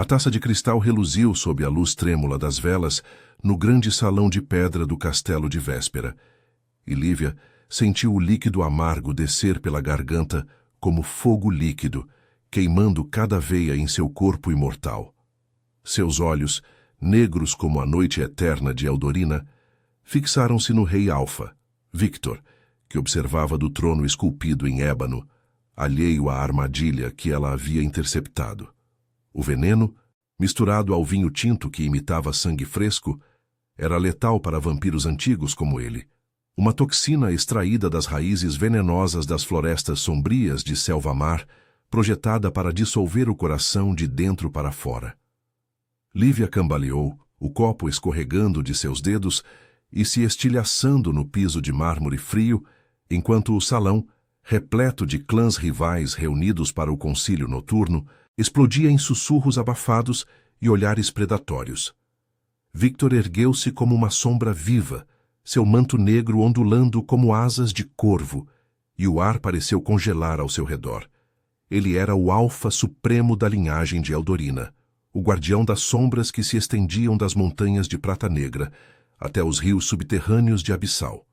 A taça de cristal reluziu sob a luz trêmula das velas no grande salão de pedra do castelo de véspera, e Lívia sentiu o líquido amargo descer pela garganta como fogo líquido, queimando cada veia em seu corpo imortal. Seus olhos, negros como a noite eterna de Eldorina, fixaram-se no rei Alfa, Victor, que observava do trono esculpido em ébano, alheio à armadilha que ela havia interceptado. O veneno, misturado ao vinho tinto que imitava sangue fresco, era letal para vampiros antigos como ele, uma toxina extraída das raízes venenosas das florestas sombrias de Selva-Mar, projetada para dissolver o coração de dentro para fora. Lívia cambaleou, o copo escorregando de seus dedos e se estilhaçando no piso de mármore frio, enquanto o salão, repleto de clãs rivais reunidos para o concílio noturno, explodia em sussurros abafados e olhares predatórios. Victor ergueu-se como uma sombra viva, seu manto negro ondulando como asas de corvo, e o ar pareceu congelar ao seu redor. Ele era o alfa supremo da linhagem de Eldorina, o guardião das sombras que se estendiam das montanhas de Prata Negra até os rios subterrâneos de Abissal.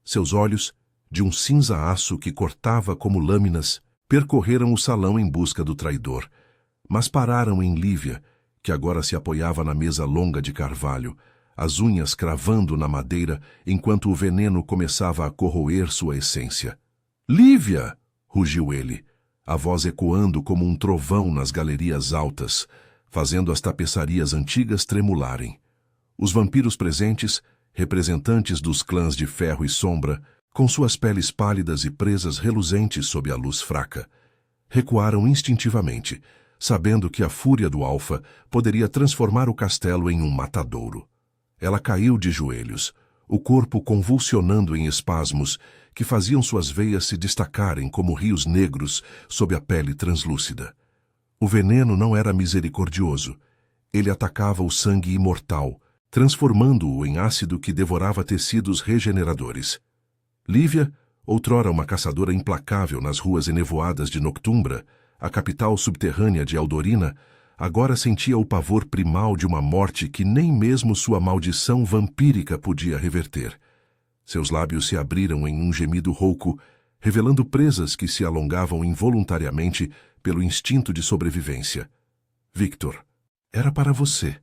Seus olhos, de um cinza-aço que cortava como lâminas, percorreram o salão em busca do traidor, mas pararam em Lívia, que agora se apoiava na mesa longa de carvalho, as unhas cravando na madeira enquanto o veneno começava a corroer sua essência. "Lívia!" rugiu ele, a voz ecoando como um trovão nas galerias altas, fazendo as tapeçarias antigas tremularem. Os vampiros presentes, representantes dos clãs de Ferro e Sombra, com suas peles pálidas e presas reluzentes sob a luz fraca, recuaram instintivamente, sabendo que a fúria do Alfa poderia transformar o castelo em um matadouro. Ela caiu de joelhos, o corpo convulsionando em espasmos que faziam suas veias se destacarem como rios negros sob a pele translúcida. O veneno não era misericordioso. Ele atacava o sangue imortal, transformando-o em ácido que devorava tecidos regeneradores. Lívia, outrora uma caçadora implacável nas ruas enevoadas de Noctumbra, a capital subterrânea de Eldorina, agora sentia o pavor primal de uma morte que nem mesmo sua maldição vampírica podia reverter. Seus lábios se abriram em um gemido rouco, revelando presas que se alongavam involuntariamente pelo instinto de sobrevivência. "Victor, era para você",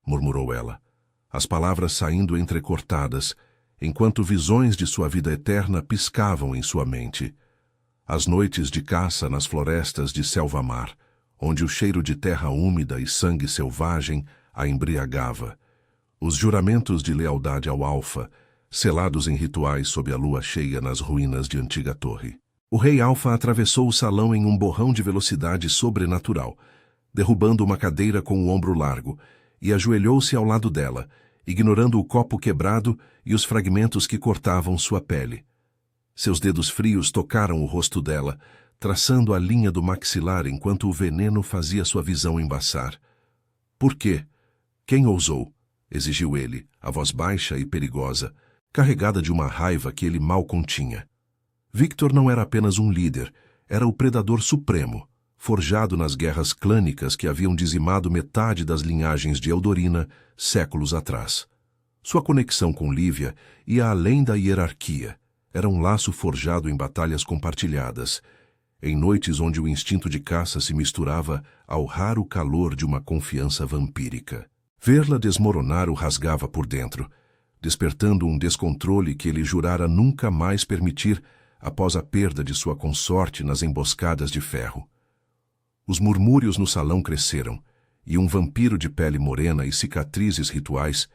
murmurou ela, as palavras saindo entrecortadas, enquanto visões de sua vida eterna piscavam em sua mente. As noites de caça nas florestas de Selva-Mar, onde o cheiro de terra úmida e sangue selvagem a embriagava. Os juramentos de lealdade ao Alfa, selados em rituais sob a lua cheia nas ruínas de antiga torre. O rei Alfa atravessou o salão em um borrão de velocidade sobrenatural, derrubando uma cadeira com o ombro largo, e ajoelhou-se ao lado dela, ignorando o copo quebrado e os fragmentos que cortavam sua pele. Seus dedos frios tocaram o rosto dela, traçando a linha do maxilar enquanto o veneno fazia sua visão embaçar. "Por quê? Quem ousou?" exigiu ele, a voz baixa e perigosa, carregada de uma raiva que ele mal continha. Victor não era apenas um líder, era o predador supremo, forjado nas guerras clânicas que haviam dizimado metade das linhagens de Eldorina séculos atrás. Sua conexão com Lívia ia além da hierarquia, era um laço forjado em batalhas compartilhadas, em noites onde o instinto de caça se misturava ao raro calor de uma confiança vampírica. Vê-la desmoronar o rasgava por dentro, despertando um descontrole que ele jurara nunca mais permitir após a perda de sua consorte nas emboscadas de ferro. Os murmúrios no salão cresceram, e um vampiro de pele morena e cicatrizes rituais,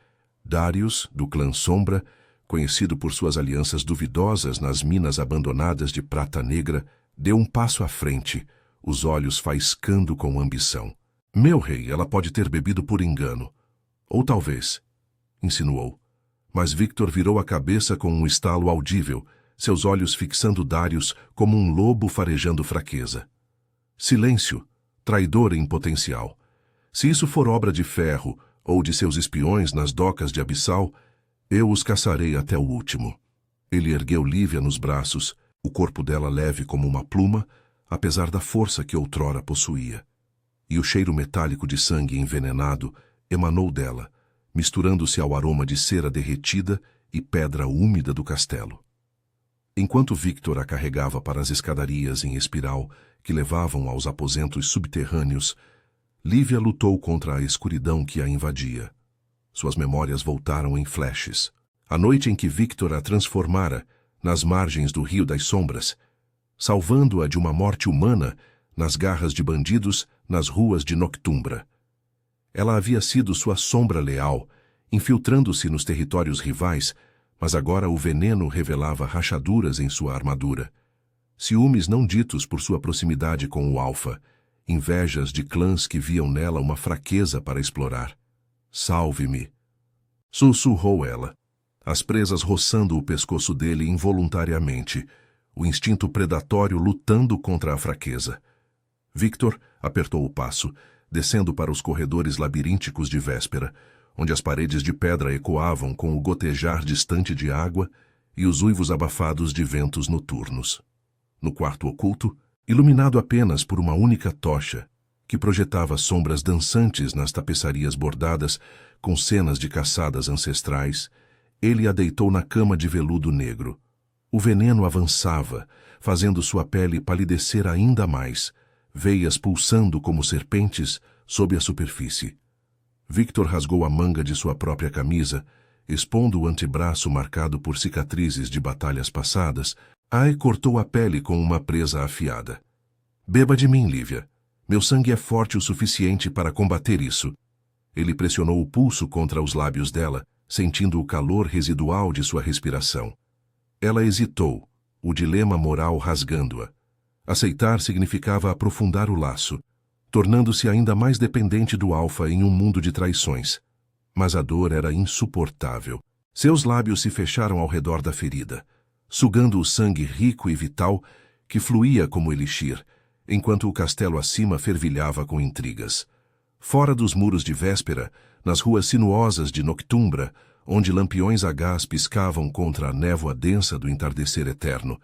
Darius, do clã Sombra, conhecido por suas alianças duvidosas nas minas abandonadas de Prata Negra, deu um passo à frente, os olhos faiscando com ambição. "Meu rei, ela pode ter bebido por engano. Ou talvez", insinuou. Mas Victor virou a cabeça com um estalo audível, seus olhos fixando Darius como um lobo farejando fraqueza. "Silêncio, traidor em potencial. Se isso for obra de Ferro ou de seus espiões nas docas de Abissal, eu os caçarei até o último." Ele ergueu Lívia nos braços, o corpo dela leve como uma pluma, apesar da força que outrora possuía. e o cheiro metálico de sangue envenenado emanou dela, misturando-se ao aroma de cera derretida e pedra úmida do castelo. Enquanto Victor a carregava para as escadarias em espiral que levavam aos aposentos subterrâneos, Lívia lutou contra a escuridão que a invadia. Suas memórias voltaram em flashes. A noite em que Victor a transformara nas margens do Rio das Sombras, salvando-a de uma morte humana nas garras de bandidos nas ruas de Noctumbra. Ela havia sido sua sombra leal, infiltrando-se nos territórios rivais, mas agora o veneno revelava rachaduras em sua armadura. Ciúmes não ditos por sua proximidade com o Alfa, invejas de clãs que viam nela uma fraqueza para explorar. Salve-me! Sussurrou ela, as presas roçando o pescoço dele involuntariamente, o instinto predatório lutando contra a fraqueza. Victor apertou o passo, descendo para os corredores labirínticos de Véspera, onde as paredes de pedra ecoavam com o gotejar distante de água e os uivos abafados de ventos noturnos. No quarto oculto, iluminado apenas por uma única tocha, que projetava sombras dançantes nas tapeçarias bordadas com cenas de caçadas ancestrais, ele a deitou na cama de veludo negro. O veneno avançava, fazendo sua pele palidecer ainda mais, veias pulsando como serpentes sob a superfície. Victor rasgou a manga de sua própria camisa, expondo o antebraço marcado por cicatrizes de batalhas passadas, e cortou a pele com uma presa afiada. Beba de mim, Lívia. Meu sangue é forte o suficiente para combater isso. Ele pressionou o pulso contra os lábios dela, sentindo o calor residual de sua respiração. Ela hesitou, o dilema moral rasgando-a. Aceitar significava aprofundar o laço, tornando-se ainda mais dependente do Alfa em um mundo de traições. Mas a dor era insuportável. Seus lábios se fecharam ao redor da ferida, sugando o sangue rico e vital que fluía como elixir, enquanto o castelo acima fervilhava com intrigas. Fora dos muros de Véspera, nas ruas sinuosas de Noctumbra, onde lampiões a gás piscavam contra a névoa densa do entardecer eterno,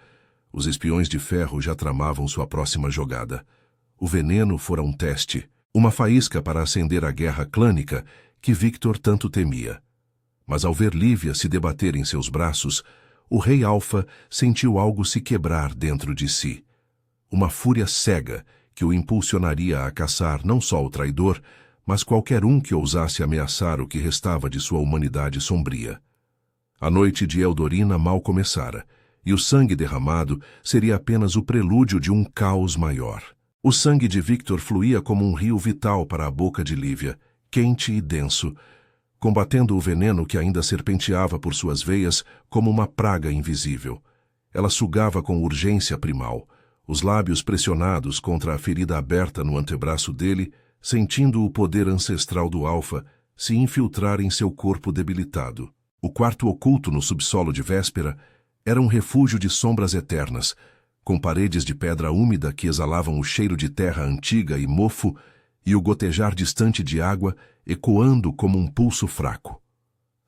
os espiões de ferro já tramavam sua próxima jogada. O veneno fora um teste, uma faísca para acender a guerra clânica que Victor tanto temia. Mas ao ver Lívia se debater em seus braços, o rei Alfa sentiu algo se quebrar dentro de si. Uma fúria cega que o impulsionaria a caçar não só o traidor, mas qualquer um que ousasse ameaçar o que restava de sua humanidade sombria. A noite de Eldorina mal começara, e o sangue derramado seria apenas o prelúdio de um caos maior. O sangue de Victor fluía como um rio vital para a boca de Lívia, quente e denso, combatendo o veneno que ainda serpenteava por suas veias como uma praga invisível. Ela sugava com urgência primal, os lábios pressionados contra a ferida aberta no antebraço dele, sentindo o poder ancestral do Alfa se infiltrar em seu corpo debilitado. O quarto oculto no subsolo de Véspera era um refúgio de sombras eternas, com paredes de pedra úmida que exalavam o cheiro de terra antiga e mofo e o gotejar distante de água ecoando como um pulso fraco.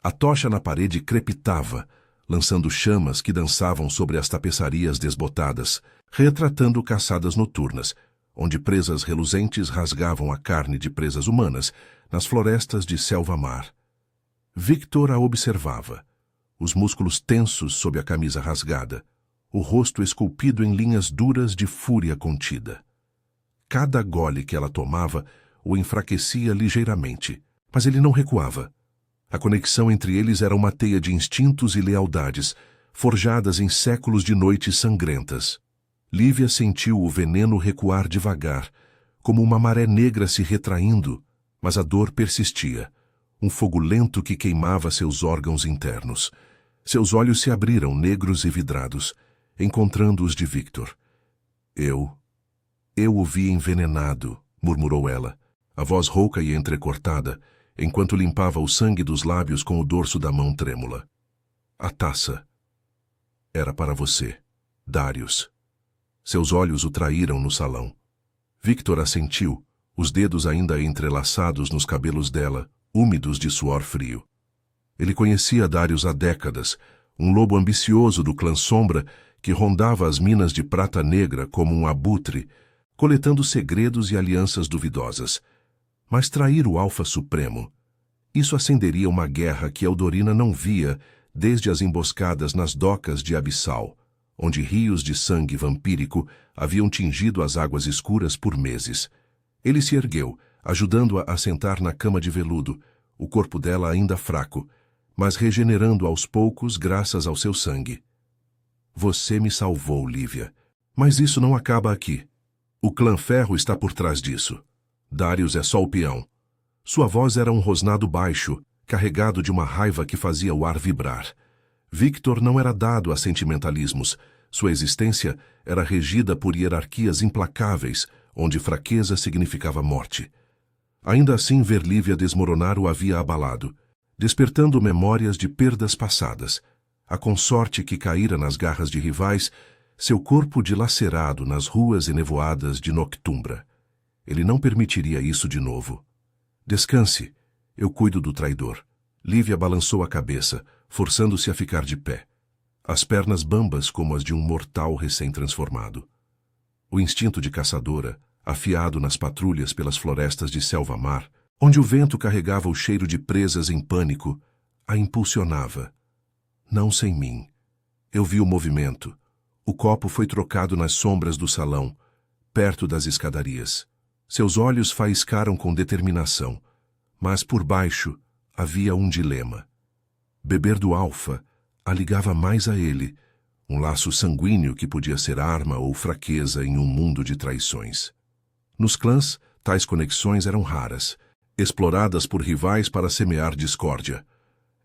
A tocha na parede crepitava, lançando chamas que dançavam sobre as tapeçarias desbotadas, retratando caçadas noturnas, onde presas reluzentes rasgavam a carne de presas humanas nas florestas de selva-mar. Victor a observava, os músculos tensos sob a camisa rasgada, o rosto esculpido em linhas duras de fúria contida. Cada gole que ela tomava o enfraquecia ligeiramente, mas ele não recuava. A conexão entre eles era uma teia de instintos e lealdades, forjadas em séculos de noites sangrentas. Lívia sentiu o veneno recuar devagar, como uma maré negra se retraindo, mas a dor persistia, um fogo lento que queimava seus órgãos internos. Seus olhos se abriram negros e vidrados, encontrando os de Victor. Eu o vi envenenado, murmurou ela, a voz rouca e entrecortada, enquanto limpava o sangue dos lábios com o dorso da mão trêmula. A taça. Era para você, Darius. Seus olhos o traíram no salão. Victor assentiu, os dedos ainda entrelaçados nos cabelos dela, úmidos de suor frio. Ele conhecia Darius há décadas, um lobo ambicioso do clã Sombra que rondava as minas de prata negra como um abutre, coletando segredos e alianças duvidosas. Mas trair o Alfa Supremo, isso acenderia uma guerra que Eldorina não via desde as emboscadas nas docas de Abissal, onde rios de sangue vampírico haviam tingido as águas escuras por meses. Ele se ergueu, ajudando-a a sentar na cama de veludo, o corpo dela ainda fraco, mas regenerando aos poucos graças ao seu sangue. Você me salvou, Lívia. Mas isso não acaba aqui. O clã Ferro está por trás disso. Darius é só o peão. Sua voz era um rosnado baixo, carregado de uma raiva que fazia o ar vibrar. Victor não era dado a sentimentalismos. Sua existência era regida por hierarquias implacáveis, onde fraqueza significava morte. Ainda assim, ver Lívia desmoronar o havia abalado, despertando memórias de perdas passadas. A consorte que caíra nas garras de rivais, seu corpo dilacerado nas ruas enevoadas de Noctumbra. Ele não permitiria isso de novo. Descanse, eu cuido do traidor. Lívia balançou a cabeça, forçando-se a ficar de pé, as pernas bambas como as de um mortal recém-transformado. O instinto de caçadora, afiado nas patrulhas pelas florestas de selva-mar, onde o vento carregava o cheiro de presas em pânico, a impulsionava. Não sem mim. Eu vi o movimento. O copo foi trocado nas sombras do salão, perto das escadarias. Seus olhos faiscaram com determinação, mas por baixo havia um dilema. Beber do Alfa a ligava mais a ele, um laço sanguíneo que podia ser arma ou fraqueza em um mundo de traições. Nos clãs, tais conexões eram raras, exploradas por rivais para semear discórdia.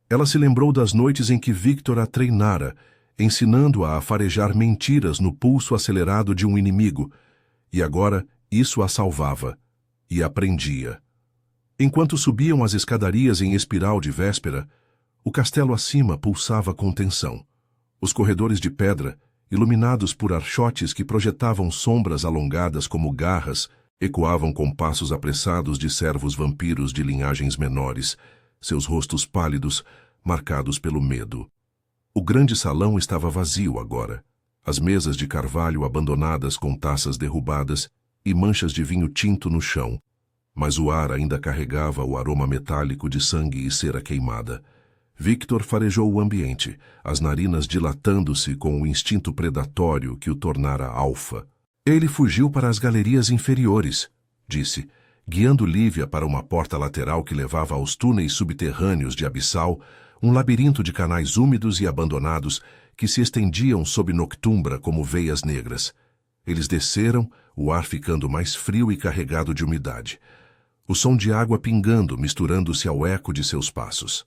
Ela se lembrou das noites em que Victor a treinara, ensinando-a a farejar mentiras no pulso acelerado de um inimigo, e agora isso a salvava, e aprendia. Enquanto subiam as escadarias em espiral de véspera, o castelo acima pulsava com tensão. Os corredores de pedra, iluminados por archotes que projetavam sombras alongadas como garras, ecoavam com passos apressados de servos vampiros de linhagens menores, seus rostos pálidos, marcados pelo medo. O grande salão estava vazio agora. As mesas de carvalho abandonadas com taças derrubadas e manchas de vinho tinto no chão, mas o ar ainda carregava o aroma metálico de sangue e cera queimada. Victor farejou o ambiente, as narinas dilatando-se com o instinto predatório que o tornara alfa. Ele fugiu para as galerias inferiores, disse, guiando Lívia para uma porta lateral que levava aos túneis subterrâneos de Abissal, um labirinto de canais úmidos e abandonados que se estendiam sob Noctumbra como veias negras. Eles desceram, o ar ficando mais frio e carregado de umidade. O som de água pingando misturando-se ao eco de seus passos.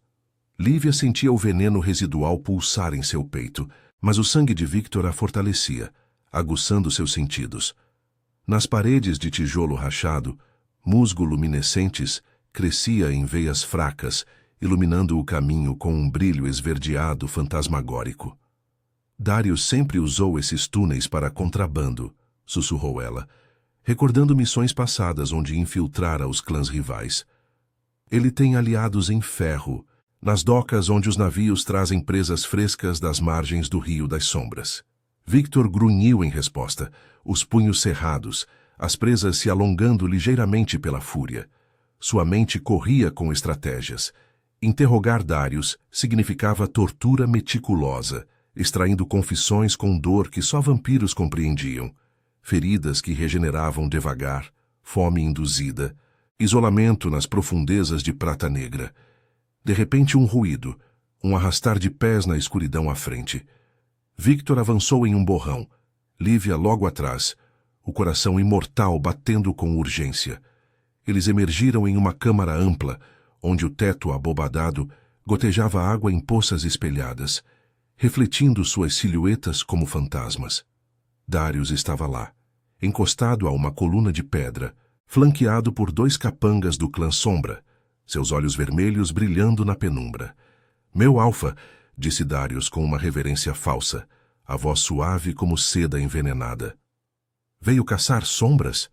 Lívia sentia o veneno residual pulsar em seu peito, mas o sangue de Victor a fortalecia, aguçando seus sentidos. Nas paredes de tijolo rachado, musgo luminescentes crescia em veias fracas, iluminando o caminho com um brilho esverdeado fantasmagórico. Darius sempre usou esses túneis para contrabando, sussurrou ela, recordando missões passadas onde infiltrara os clãs rivais. Ele tem aliados em ferro, nas docas onde os navios trazem presas frescas das margens do Rio das Sombras. Victor grunhiu em resposta, os punhos cerrados, as presas se alongando ligeiramente pela fúria. Sua mente corria com estratégias. Interrogar Darius significava tortura meticulosa, extraindo confissões com dor que só vampiros compreendiam, feridas que regeneravam devagar, fome induzida, isolamento nas profundezas de Prata Negra. De repente um ruído, um arrastar de pés na escuridão à frente. Victor avançou em um borrão, Lívia logo atrás, o coração imortal batendo com urgência. Eles emergiram em uma câmara ampla, onde o teto abobadado gotejava água em poças espelhadas, refletindo suas silhuetas como fantasmas. Darius estava lá, encostado a uma coluna de pedra, flanqueado por 2 capangas do clã Sombra, seus olhos vermelhos brilhando na penumbra. Meu Alfa, disse Darius com uma reverência falsa, a voz suave como seda envenenada. Veio caçar sombras?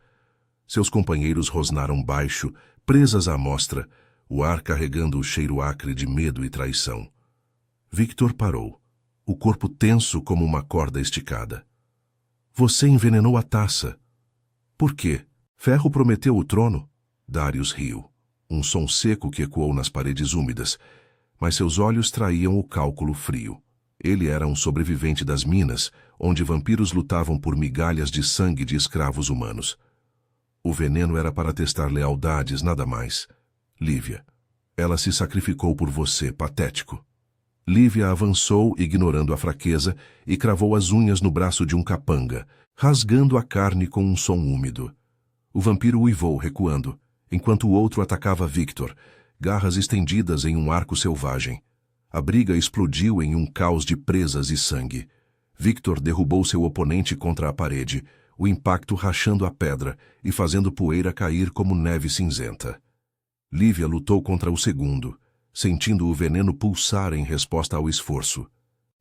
Seus companheiros rosnaram baixo, presas à mostra, o ar carregando o cheiro acre de medo e traição. Victor parou, o corpo tenso como uma corda esticada. Você envenenou a taça. Por quê? Ferro prometeu o trono? Darius riu. Um som seco que ecoou nas paredes úmidas, mas seus olhos traíam o cálculo frio. Ele era um sobrevivente das minas, onde vampiros lutavam por migalhas de sangue de escravos humanos. O veneno era para testar lealdades, nada mais. Lívia. Ela se sacrificou por você, patético. Lívia avançou, ignorando a fraqueza, e cravou as unhas no braço de um capanga, rasgando a carne com um som úmido. O vampiro uivou, recuando, enquanto o outro atacava Victor, garras estendidas em um arco selvagem. A briga explodiu em um caos de presas e sangue. Victor derrubou seu oponente contra a parede, o impacto rachando a pedra e fazendo poeira cair como neve cinzenta. Lívia lutou contra o segundo, sentindo o veneno pulsar em resposta ao esforço.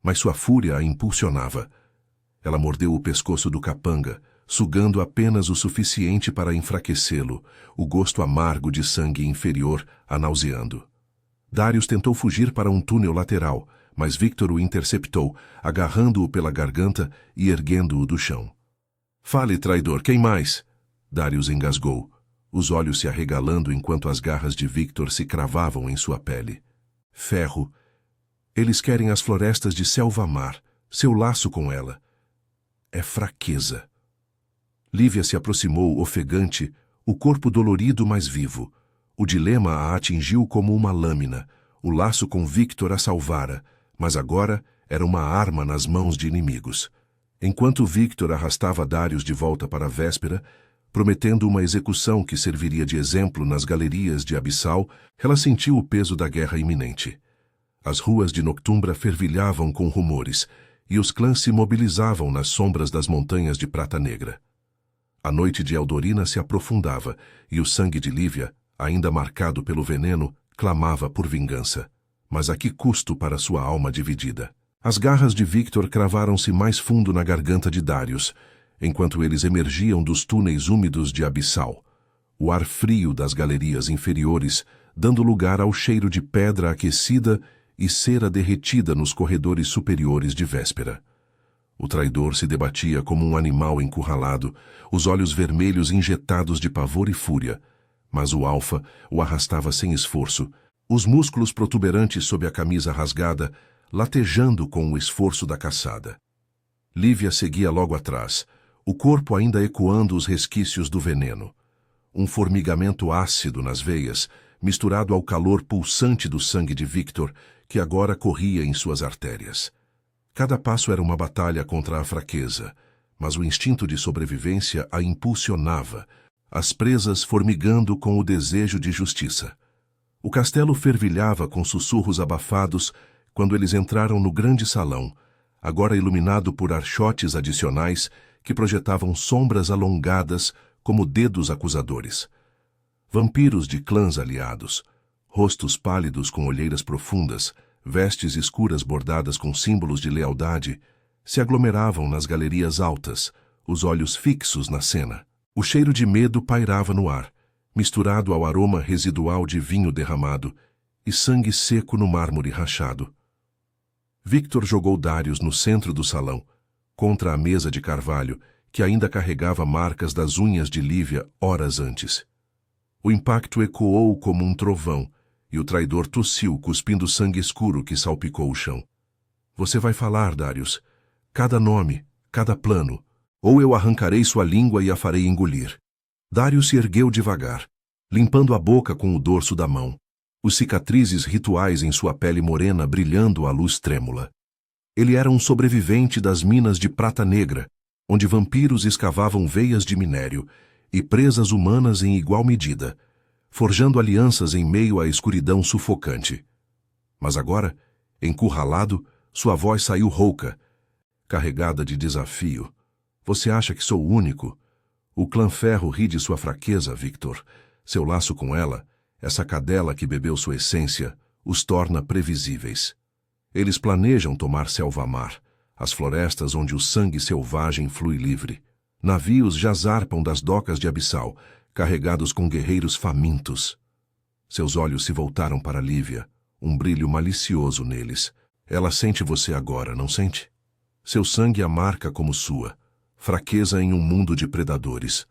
Mas sua fúria a impulsionava. Ela mordeu o pescoço do capanga, sugando apenas o suficiente para enfraquecê-lo, o gosto amargo de sangue inferior a nauseando. Darius tentou fugir para um túnel lateral, mas Victor o interceptou, agarrando-o pela garganta e erguendo-o do chão. Fale, traidor, quem mais? Darius engasgou, os olhos se arregalando enquanto as garras de Victor se cravavam em sua pele. Ferro. Eles querem as florestas de Selva-Mar, seu laço com ela. É fraqueza. Lívia se aproximou, ofegante, o corpo dolorido mas vivo. O dilema a atingiu como uma lâmina. O laço com Victor a salvara, mas agora era uma arma nas mãos de inimigos. Enquanto Victor arrastava Darius de volta para a véspera, prometendo uma execução que serviria de exemplo nas galerias de Abissal, ela sentiu o peso da guerra iminente. As ruas de Noctumbra fervilhavam com rumores, e os clãs se mobilizavam nas sombras das montanhas de Prata Negra. A noite de Eldorina se aprofundava, e o sangue de Lívia, ainda marcado pelo veneno, clamava por vingança. Mas a que custo para sua alma dividida? As garras de Victor cravaram-se mais fundo na garganta de Darius, enquanto eles emergiam dos túneis úmidos de Abissal. O ar frio das galerias inferiores, dando lugar ao cheiro de pedra aquecida e cera derretida nos corredores superiores de véspera. O traidor se debatia como um animal encurralado, os olhos vermelhos injetados de pavor e fúria, mas o alfa o arrastava sem esforço, os músculos protuberantes sob a camisa rasgada, latejando com o esforço da caçada. Lívia seguia logo atrás, o corpo ainda ecoando os resquícios do veneno. Um formigamento ácido nas veias, misturado ao calor pulsante do sangue de Victor, que agora corria em suas artérias. Cada passo era uma batalha contra a fraqueza, mas o instinto de sobrevivência a impulsionava, as presas formigando com o desejo de justiça. O castelo fervilhava com sussurros abafados quando eles entraram no grande salão, agora iluminado por archotes adicionais que projetavam sombras alongadas como dedos acusadores. Vampiros de clãs aliados, rostos pálidos com olheiras profundas, vestes escuras bordadas com símbolos de lealdade, se aglomeravam nas galerias altas, os olhos fixos na cena. O cheiro de medo pairava no ar, misturado ao aroma residual de vinho derramado e sangue seco no mármore rachado. Victor jogou Darius no centro do salão, contra a mesa de carvalho, que ainda carregava marcas das unhas de Lívia horas antes. O impacto ecoou como um trovão, e o traidor tossiu, cuspindo sangue escuro que salpicou o chão. Você vai falar, Darius. Cada nome, cada plano, ou eu arrancarei sua língua e a farei engolir. Darius se ergueu devagar, limpando a boca com o dorso da mão, os cicatrizes rituais em sua pele morena brilhando à luz trêmula. Ele era um sobrevivente das minas de Prata Negra, onde vampiros escavavam veias de minério e presas humanas em igual medida, forjando alianças em meio à escuridão sufocante. Mas agora, encurralado, sua voz saiu rouca, carregada de desafio. Você acha que sou o único? O clã Ferro ri de sua fraqueza, Victor. Seu laço com ela, essa cadela que bebeu sua essência, os torna previsíveis. Eles planejam tomar Selva-Mar, as florestas onde o sangue selvagem flui livre. Navios já zarpam das docas de Abissal, carregados com guerreiros famintos. Seus olhos se voltaram para Lívia, um brilho malicioso neles. Ela sente você agora, não sente? Seu sangue a marca como sua, fraqueza em um mundo de predadores.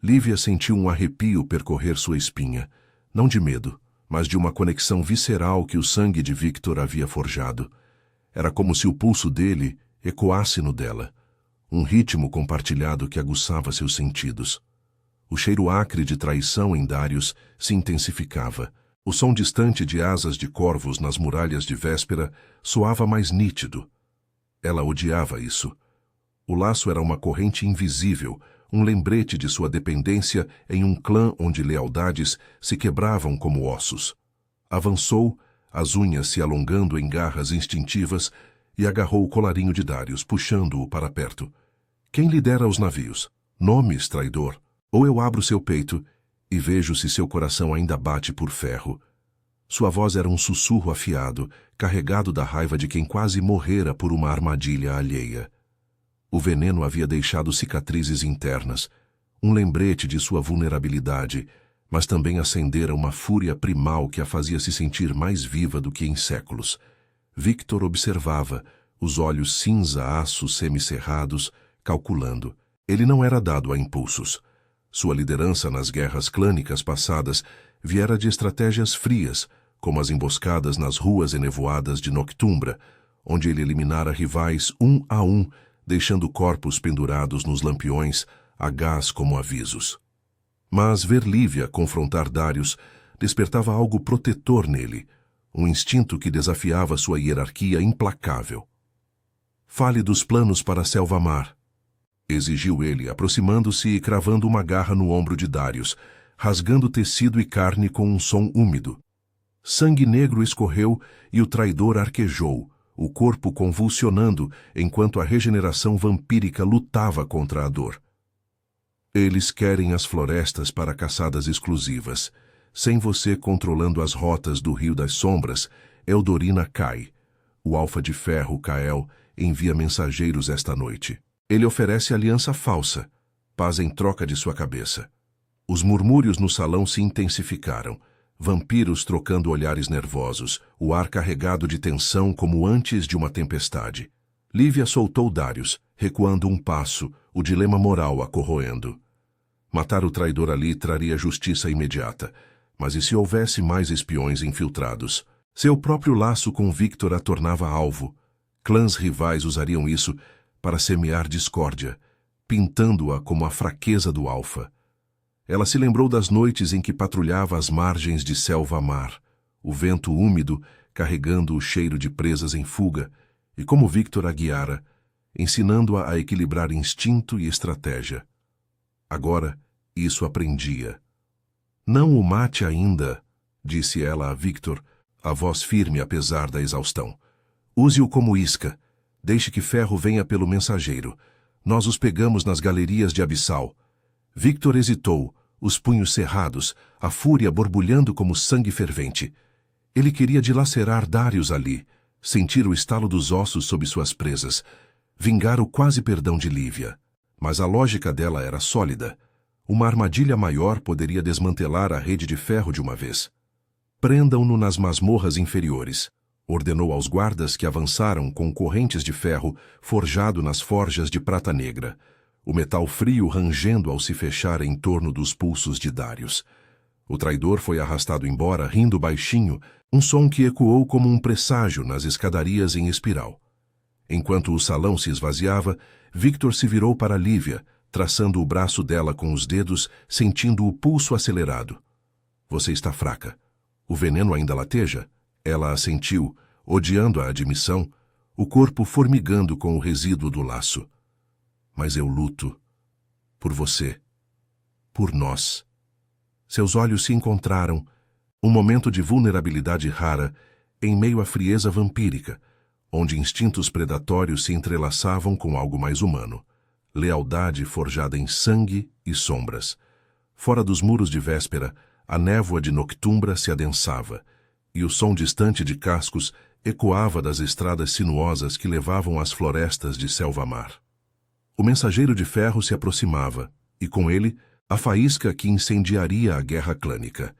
Lívia sentiu um arrepio percorrer sua espinha, não de medo, mas de uma conexão visceral que o sangue de Victor havia forjado. Era como se o pulso dele ecoasse no dela, um ritmo compartilhado que aguçava seus sentidos. O cheiro acre de traição em Darius se intensificava. O som distante de asas de corvos nas muralhas de Véspera soava mais nítido. Ela odiava isso. O laço era uma corrente invisível, um lembrete de sua dependência em um clã onde lealdades se quebravam como ossos. Avançou, as unhas se alongando em garras instintivas, e agarrou o colarinho de Darius, puxando-o para perto. Quem lidera os navios? Nomes, traidor. Ou eu abro seu peito e vejo se seu coração ainda bate por ferro. Sua voz era um sussurro afiado, carregado da raiva de quem quase morrera por uma armadilha alheia. O veneno havia deixado cicatrizes internas, um lembrete de sua vulnerabilidade, mas também acendera uma fúria primal que a fazia se sentir mais viva do que em séculos. Victor observava, os olhos cinza-aço semicerrados, calculando. Ele não era dado a impulsos. Sua liderança nas guerras clânicas passadas viera de estratégias frias, como as emboscadas nas ruas enevoadas de Noctumbra, onde ele eliminara rivais um a um, deixando corpos pendurados nos lampiões, a gás como avisos. Mas ver Lívia confrontar Darius despertava algo protetor nele, um instinto que desafiava sua hierarquia implacável. «Fale dos planos para Selva-Mar», exigiu ele, aproximando-se e cravando uma garra no ombro de Darius, rasgando tecido e carne com um som úmido. Sangue negro escorreu e o traidor arquejou, o corpo convulsionando enquanto a regeneração vampírica lutava contra a dor. Eles querem as florestas para caçadas exclusivas. Sem você controlando as rotas do Rio das Sombras, Eldorina cai. O Alfa de Ferro, Kael, envia mensageiros esta noite. Ele oferece aliança falsa, paz em troca de sua cabeça. Os murmúrios no salão se intensificaram. Vampiros trocando olhares nervosos, o ar carregado de tensão como antes de uma tempestade. Lívia soltou Darius, recuando um passo, o dilema moral a corroendo. Matar o traidor ali traria justiça imediata, mas e se houvesse mais espiões infiltrados? Seu próprio laço com Victor a tornava alvo. Clãs rivais usariam isso para semear discórdia, pintando-a como a fraqueza do Alfa. Ela se lembrou das noites em que patrulhava as margens de Selva-Mar, o vento úmido carregando o cheiro de presas em fuga, e como Victor a guiara, ensinando-a a equilibrar instinto e estratégia. Agora, isso aprendia. «Não o mate ainda», disse ela a Victor, a voz firme apesar da exaustão. «Use-o como isca. Deixe que ferro venha pelo mensageiro. Nós os pegamos nas galerias de Abissal». Victor hesitou, os punhos cerrados, a fúria borbulhando como sangue fervente. Ele queria dilacerar Darius ali, sentir o estalo dos ossos sob suas presas, vingar o quase perdão de Lívia. Mas a lógica dela era sólida. Uma armadilha maior poderia desmantelar a rede de ferro de uma vez. «Prendam-no nas masmorras inferiores», ordenou aos guardas que avançaram com correntes de ferro forjado nas forjas de prata negra, o metal frio rangendo ao se fechar em torno dos pulsos de Darius. O traidor foi arrastado embora, rindo baixinho, um som que ecoou como um presságio nas escadarias em espiral. Enquanto o salão se esvaziava, Victor se virou para Lívia, traçando o braço dela com os dedos, sentindo o pulso acelerado. «Você está fraca. O veneno ainda lateja?» Ela assentiu, odiando a admissão, o corpo formigando com o resíduo do laço. «Mas eu luto. Por você. Por nós». Seus olhos se encontraram, um momento de vulnerabilidade rara, em meio à frieza vampírica, onde instintos predatórios se entrelaçavam com algo mais humano. Lealdade forjada em sangue e sombras. Fora dos muros de Véspera, a névoa de Noctumbra se adensava, e o som distante de cascos ecoava das estradas sinuosas que levavam às florestas de Selva-Mar. O mensageiro de ferro se aproximava, e com ele, a faísca que incendiaria a guerra clânica.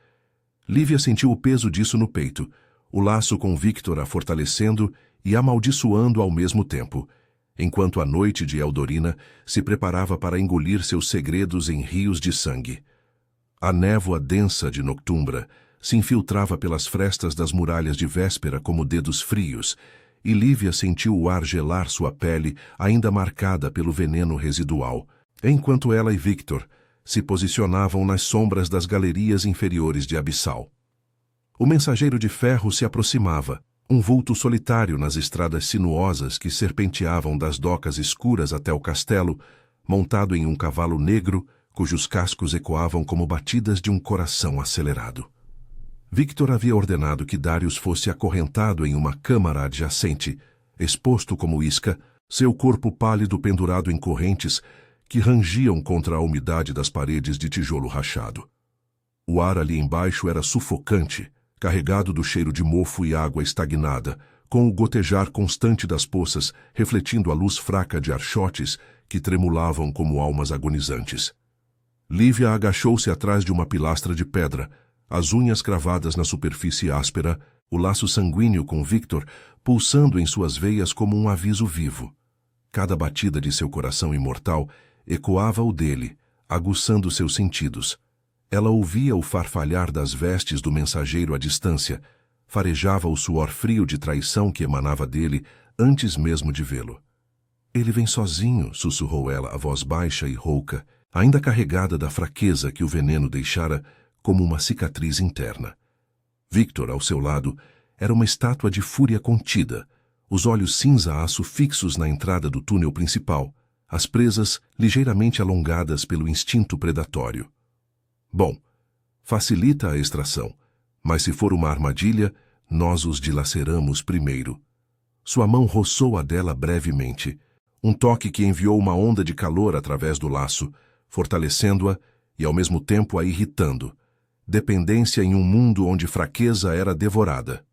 Lívia sentiu o peso disso no peito, o laço com Victor a fortalecendo e amaldiçoando ao mesmo tempo. enquanto a noite de Eldorina se preparava para engolir seus segredos em rios de sangue. A névoa densa de Noctumbra se infiltrava pelas frestas das muralhas de Véspera como dedos frios, e Lívia sentiu o ar gelar sua pele, ainda marcada pelo veneno residual, enquanto ela e Victor se posicionavam nas sombras das galerias inferiores de Abissal. O mensageiro de ferro se aproximava, um vulto solitário nas estradas sinuosas que serpenteavam das docas escuras até o castelo, montado em um cavalo negro, cujos cascos ecoavam como batidas de um coração acelerado. Victor havia ordenado que Darius fosse acorrentado em uma câmara adjacente, exposto como isca, seu corpo pálido pendurado em correntes que rangiam contra a umidade das paredes de tijolo rachado. O ar ali embaixo era sufocante, carregado do cheiro de mofo e água estagnada, com o gotejar constante das poças refletindo a luz fraca de archotes que tremulavam como almas agonizantes. Lívia agachou-se atrás de uma pilastra de pedra, as unhas cravadas na superfície áspera, o laço sanguíneo com Victor pulsando em suas veias como um aviso vivo. Cada batida de seu coração imortal ecoava o dele, aguçando seus sentidos. Ela ouvia o farfalhar das vestes do mensageiro à distância, farejava o suor frio de traição que emanava dele antes mesmo de vê-lo. Ele vem sozinho, sussurrou ela, a voz baixa e rouca, ainda carregada da fraqueza que o veneno deixara como uma cicatriz interna. Victor, ao seu lado, era uma estátua de fúria contida, os olhos cinza-aço fixos na entrada do túnel principal, as presas ligeiramente alongadas pelo instinto predatório. Bom, facilita a extração, mas se for uma armadilha, nós os dilaceramos primeiro. Sua mão roçou a dela brevemente, um toque que enviou uma onda de calor através do laço, fortalecendo-a e ao mesmo tempo a irritando. Dependência em um mundo onde fraqueza era devorada.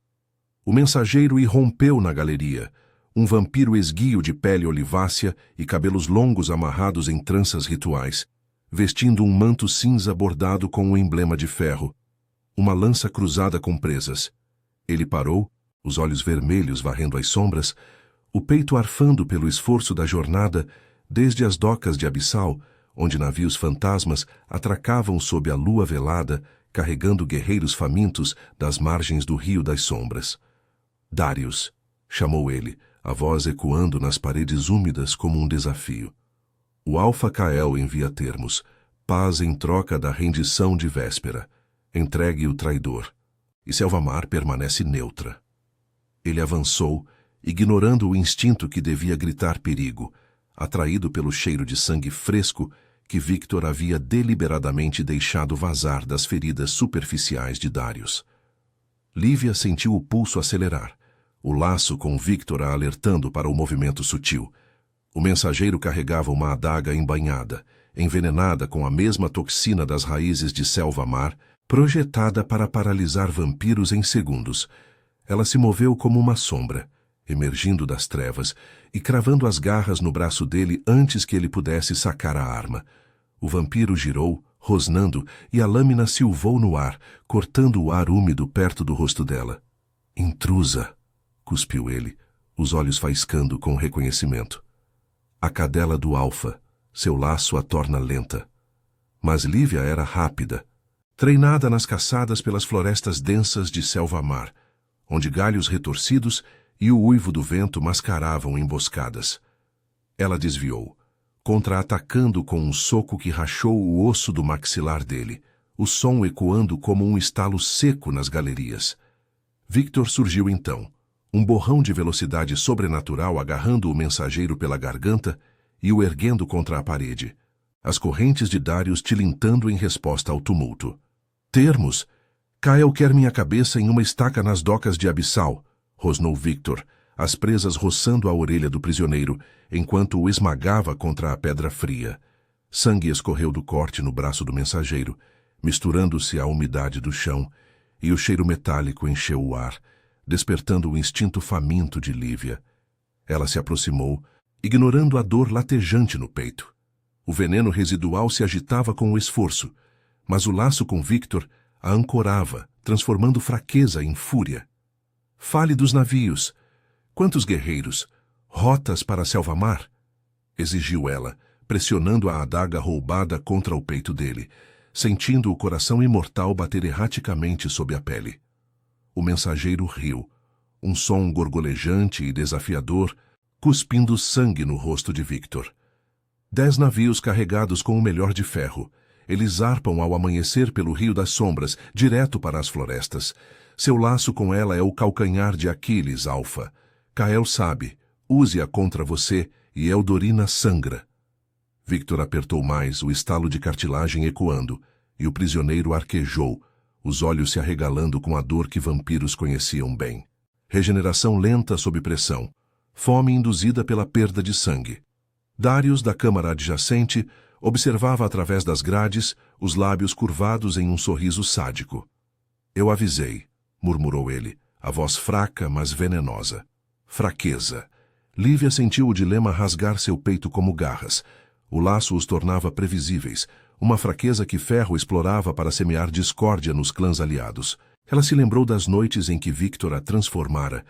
O mensageiro irrompeu na galeria, um vampiro esguio de pele olivácea e cabelos longos amarrados em tranças rituais, vestindo um manto cinza bordado com um emblema de ferro, uma lança cruzada com presas. Ele parou, os olhos vermelhos varrendo as sombras, o peito arfando pelo esforço da jornada desde as docas de Abissal, onde navios fantasmas atracavam sob a lua velada, carregando guerreiros famintos das margens do Rio das Sombras. Darius, chamou ele, a voz ecoando nas paredes úmidas como um desafio. O Alfa Cael envia termos, paz em troca da rendição de Véspera. Entregue o traidor. E Selvamar permanece neutra. Ele avançou, ignorando o instinto que devia gritar perigo, atraído pelo cheiro de sangue fresco que Victor havia deliberadamente deixado vazar das feridas superficiais de Darius. Lívia sentiu o pulso acelerar, o laço com Victor a alertando para o movimento sutil. O mensageiro carregava uma adaga embanhada, envenenada com a mesma toxina das raízes de Selvamar, projetada para paralisar vampiros em segundos. Ela se moveu como uma sombra, emergindo das trevas e cravando as garras no braço dele antes que ele pudesse sacar a arma. O vampiro girou, rosnando, e a lâmina silvou no ar, cortando o ar úmido perto do rosto dela. Intrusa, cuspiu ele, os olhos faiscando com reconhecimento. A cadela do Alfa, seu laço a torna lenta. Mas Lívia era rápida, treinada nas caçadas pelas florestas densas de Selvamar, onde galhos retorcidos e o uivo do vento mascaravam emboscadas. Ela desviou, contra-atacando com um soco que rachou o osso do maxilar dele, o som ecoando como um estalo seco nas galerias. Victor surgiu então, um borrão de velocidade sobrenatural agarrando o mensageiro pela garganta e o erguendo contra a parede, as correntes de Darius tilintando em resposta ao tumulto. Termos! Cael quer minha cabeça em uma estaca nas docas de Abissal, rosnou Victor, as presas roçando a orelha do prisioneiro, enquanto o esmagava contra a pedra fria. Sangue escorreu do corte no braço do mensageiro, misturando-se à umidade do chão, e o cheiro metálico encheu o ar, despertando o instinto faminto de Lívia. Ela se aproximou, ignorando a dor latejante no peito. O veneno residual se agitava com o esforço, mas o laço com Victor a ancorava, transformando fraqueza em fúria. Fale dos navios. Quantos guerreiros? Rotas para Selva-Mar? Exigiu ela, pressionando a adaga roubada contra o peito dele, sentindo o coração imortal bater erraticamente sob a pele. O mensageiro riu, um som gorgolejante e desafiador, cuspindo sangue no rosto de Victor. 10 navios carregados com o melhor de ferro. Eles zarpam ao amanhecer pelo Rio das Sombras, direto para as florestas. Seu laço com ela é o calcanhar de Aquiles, Alfa. Kael sabe, use-a contra você e Eldorina sangra. Victor apertou mais, o estalo de cartilagem ecoando, e o prisioneiro arquejou, os olhos se arregalando com a dor que vampiros conheciam bem. Regeneração lenta sob pressão. Fome induzida pela perda de sangue. Darius, da câmara adjacente, observava através das grades, os lábios curvados em um sorriso sádico. Eu avisei, murmurou ele, a voz fraca, mas venenosa. Fraqueza. Lívia sentiu o dilema rasgar seu peito como garras. O laço os tornava previsíveis, uma fraqueza que Ferro explorava para semear discórdia nos clãs aliados. Ela se lembrou das noites em que Victor a transformara,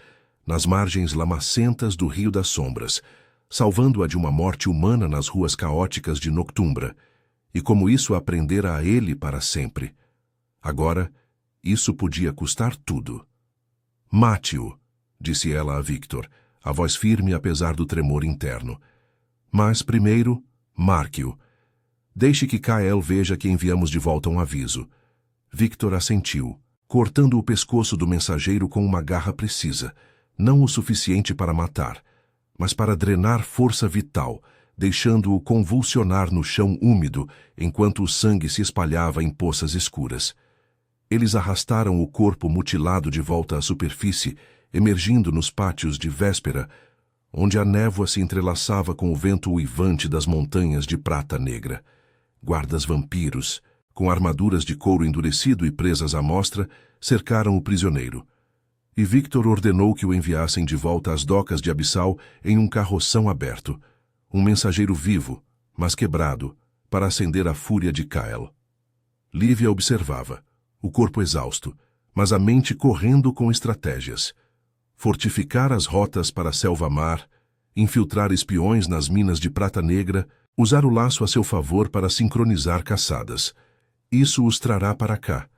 nas margens lamacentas do Rio das Sombras, salvando-a de uma morte humana nas ruas caóticas de Noctumbra, e como isso a prendera a ele para sempre. Agora, isso podia custar tudo. Mate-o, disse ela a Victor, a voz firme apesar do tremor interno. Mas, primeiro, marque-o. Deixe que Kael veja que enviamos de volta um aviso. Victor assentiu, cortando o pescoço do mensageiro com uma garra precisa, não o suficiente para matar, mas para drenar força vital, deixando-o convulsionar no chão úmido enquanto o sangue se espalhava em poças escuras. Eles arrastaram o corpo mutilado de volta à superfície, emergindo nos pátios de Véspera, onde a névoa se entrelaçava com o vento uivante das montanhas de prata negra. Guardas vampiros, com armaduras de couro endurecido e presas à mostra, cercaram o prisioneiro. E Victor ordenou que o enviassem de volta às docas de Abissal em um carroção aberto, um mensageiro vivo, mas quebrado, para acender a fúria de Kael. Lívia observava, o corpo exausto, mas a mente correndo com estratégias. Fortificar as rotas para Selva-Mar, infiltrar espiões nas minas de prata negra, usar o laço a seu favor para sincronizar caçadas. Isso os trará para cá,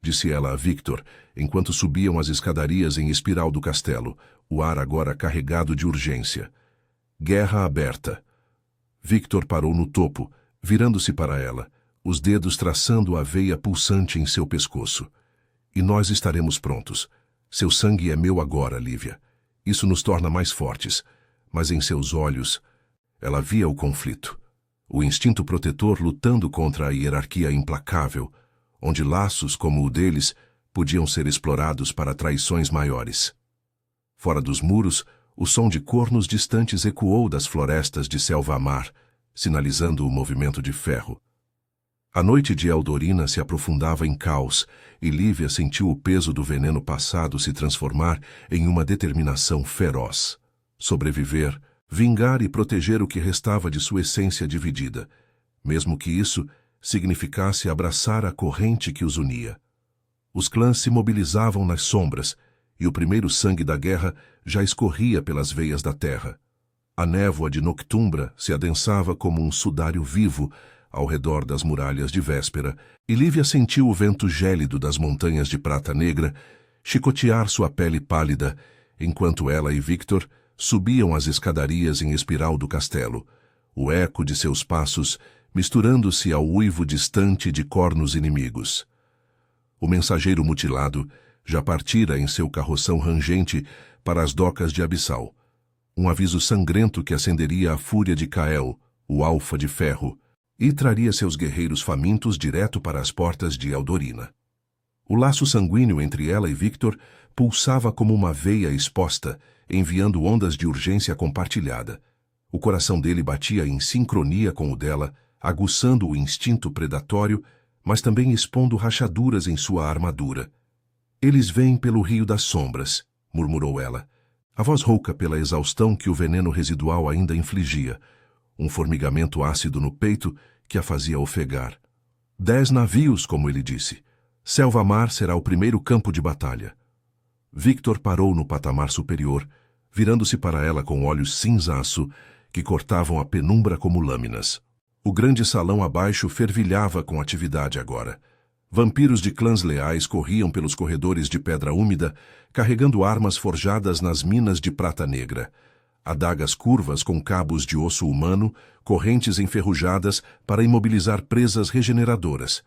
disse ela a Victor, enquanto subiam as escadarias em espiral do castelo, o ar agora carregado de urgência. Guerra aberta. Victor parou no topo, virando-se para ela, os dedos traçando a veia pulsante em seu pescoço. E nós estaremos prontos. Seu sangue é meu agora, Lívia. Isso nos torna mais fortes, mas em seus olhos, ela via o conflito. O instinto protetor lutando contra a hierarquia implacável, onde laços como o deles podiam ser explorados para traições maiores. Fora dos muros, o som de cornos distantes ecoou das florestas de Selva-Mar, sinalizando o movimento de Ferro. A noite de Eldorina se aprofundava em caos, e Lívia sentiu o peso do veneno passado se transformar em uma determinação feroz. Sobreviver, vingar e proteger o que restava de sua essência dividida, mesmo que isso significasse abraçar a corrente que os unia. Os clãs se mobilizavam nas sombras, e o primeiro sangue da guerra já escorria pelas veias da terra. A névoa de Noctumbra se adensava como um sudário vivo ao redor das muralhas de Véspera, e Lívia sentiu o vento gélido das montanhas de prata negra chicotear sua pele pálida, enquanto ela e Victor subiam as escadarias em espiral do castelo, o eco de seus passos misturando-se ao uivo distante de cornos inimigos. O mensageiro mutilado já partira em seu carroção rangente para as docas de Abissal, um aviso sangrento que acenderia a fúria de Kael, o Alfa de Ferro, e traria seus guerreiros famintos direto para as portas de Eldorina. O laço sanguíneo entre ela e Victor pulsava como uma veia exposta, enviando ondas de urgência compartilhada. O coração dele batia em sincronia com o dela, aguçando o instinto predatório, mas também expondo rachaduras em sua armadura. Eles vêm pelo Rio das Sombras, murmurou ela, a voz rouca pela exaustão que o veneno residual ainda infligia, um formigamento ácido no peito que a fazia ofegar. 10 navios, como ele disse. Selva-Mar será o primeiro campo de batalha. Victor parou no patamar superior, virando-se para ela com olhos cinzaço que cortavam a penumbra como lâminas. O grande salão abaixo fervilhava com atividade agora. Vampiros de clãs leais corriam pelos corredores de pedra úmida, carregando armas forjadas nas minas de prata negra. Adagas curvas com cabos de osso humano, correntes enferrujadas para imobilizar presas regeneradoras.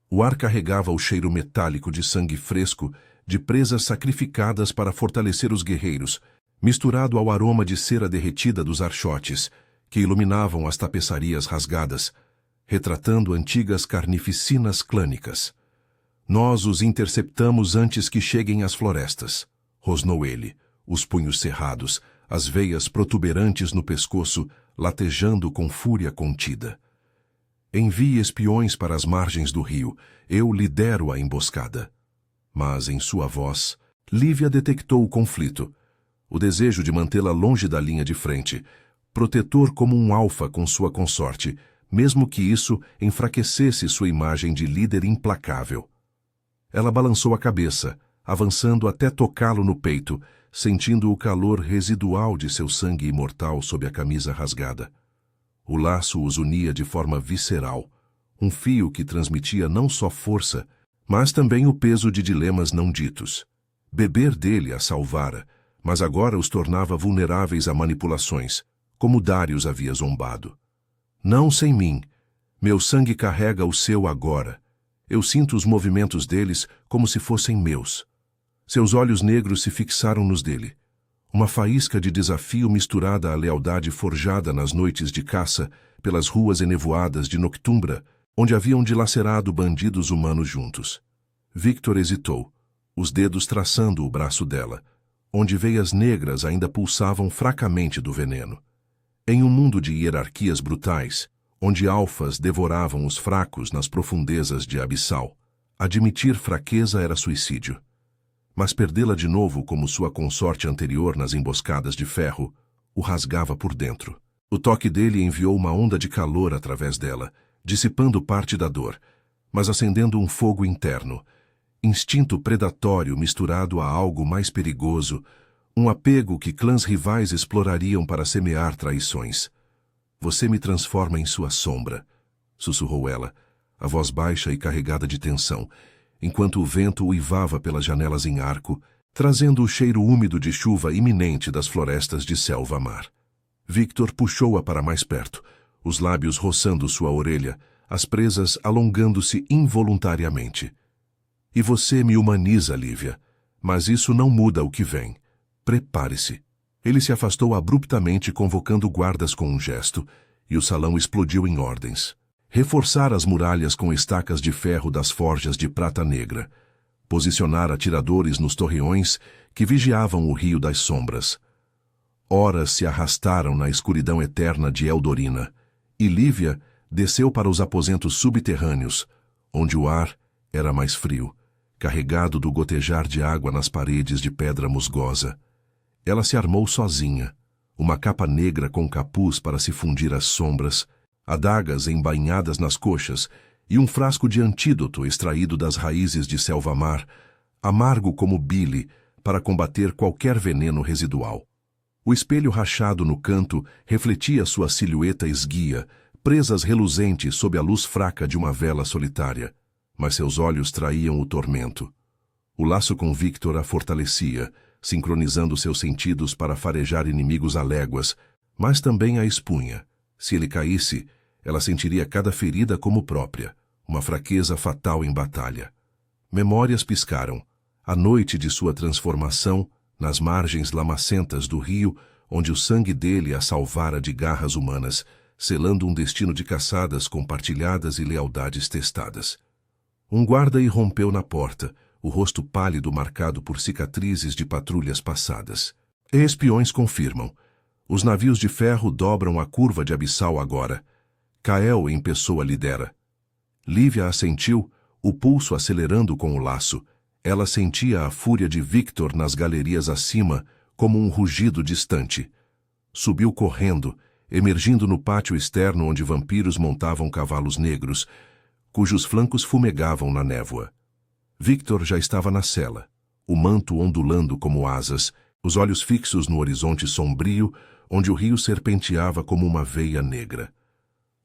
O ar carregava o cheiro metálico de sangue fresco, de presas sacrificadas para fortalecer os guerreiros, misturado ao aroma de cera derretida dos archotes, que iluminavam as tapeçarias rasgadas, retratando antigas carnificinas clânicas. Nós os interceptamos antes que cheguem às florestas, rosnou ele, os punhos cerrados, as veias protuberantes no pescoço, latejando com fúria contida. Envie espiões para as margens do rio, eu lidero a emboscada. Mas em sua voz, Lívia detectou o conflito, o desejo de mantê-la longe da linha de frente, protetor como um alfa com sua consorte, mesmo que isso enfraquecesse sua imagem de líder implacável. Ela balançou a cabeça, avançando até tocá-lo no peito, sentindo o calor residual de seu sangue imortal sob a camisa rasgada. O laço os unia de forma visceral, um fio que transmitia não só força, mas também o peso de dilemas não ditos. Beber dele a salvara, mas agora os tornava vulneráveis a manipulações, como Darius havia zombado. Não sem mim. Meu sangue carrega o seu agora. Eu sinto os movimentos deles como se fossem meus. Seus olhos negros se fixaram nos dele. Uma faísca de desafio misturada à lealdade forjada nas noites de caça pelas ruas enevoadas de Noctumbra, onde haviam dilacerado bandidos humanos juntos. Victor hesitou, os dedos traçando o braço dela, onde veias negras ainda pulsavam fracamente do veneno. Em um mundo de hierarquias brutais, onde alfas devoravam os fracos nas profundezas de Abissal, admitir fraqueza era suicídio. Mas perdê-la de novo como sua consorte anterior nas emboscadas de ferro, o rasgava por dentro. O toque dele enviou uma onda de calor através dela, dissipando parte da dor, mas acendendo um fogo interno, instinto predatório misturado a algo mais perigoso, um apego que clãs rivais explorariam para semear traições. Você me transforma em sua sombra, sussurrou ela, a voz baixa e carregada de tensão, enquanto o vento uivava pelas janelas em arco, trazendo o cheiro úmido de chuva iminente das florestas de selva-mar. Victor puxou-a para mais perto, os lábios roçando sua orelha, as presas alongando-se involuntariamente. E você me humaniza, Lívia, mas isso não muda o que vem. Prepare-se. Ele se afastou abruptamente, convocando guardas com um gesto, e o salão explodiu em ordens. Reforçar as muralhas com estacas de ferro das forjas de prata negra. Posicionar atiradores nos torreões que vigiavam o Rio das Sombras. Horas se arrastaram na escuridão eterna de Eldorina, e Lívia desceu para os aposentos subterrâneos, onde o ar era mais frio, carregado do gotejar de água nas paredes de pedra musgosa. Ela se armou sozinha, uma capa negra com capuz para se fundir às sombras, adagas embainhadas nas coxas e um frasco de antídoto extraído das raízes de selva-mar, amargo como bile, para combater qualquer veneno residual. O espelho rachado no canto refletia sua silhueta esguia, presas reluzentes sob a luz fraca de uma vela solitária, mas seus olhos traíam o tormento. O laço com Victor a fortalecia, sincronizando seus sentidos para farejar inimigos a léguas, mas também a expunha. Se ele caísse, ela sentiria cada ferida como própria, uma fraqueza fatal em batalha. Memórias piscaram. A noite de sua transformação, nas margens lamacentas do rio, onde o sangue dele a salvara de garras humanas, selando um destino de caçadas compartilhadas e lealdades testadas. Um guarda irrompeu na porta, o rosto pálido marcado por cicatrizes de patrulhas passadas. Espiões confirmam. Os navios de ferro dobram a curva de Abissal agora. Kael em pessoa lidera. Lívia assentiu, o pulso acelerando com o laço. Ela sentia a fúria de Victor nas galerias acima, como um rugido distante. Subiu correndo, emergindo no pátio externo onde vampiros montavam cavalos negros, cujos flancos fumegavam na névoa. Victor já estava na cela, o manto ondulando como asas, os olhos fixos no horizonte sombrio, onde o rio serpenteava como uma veia negra.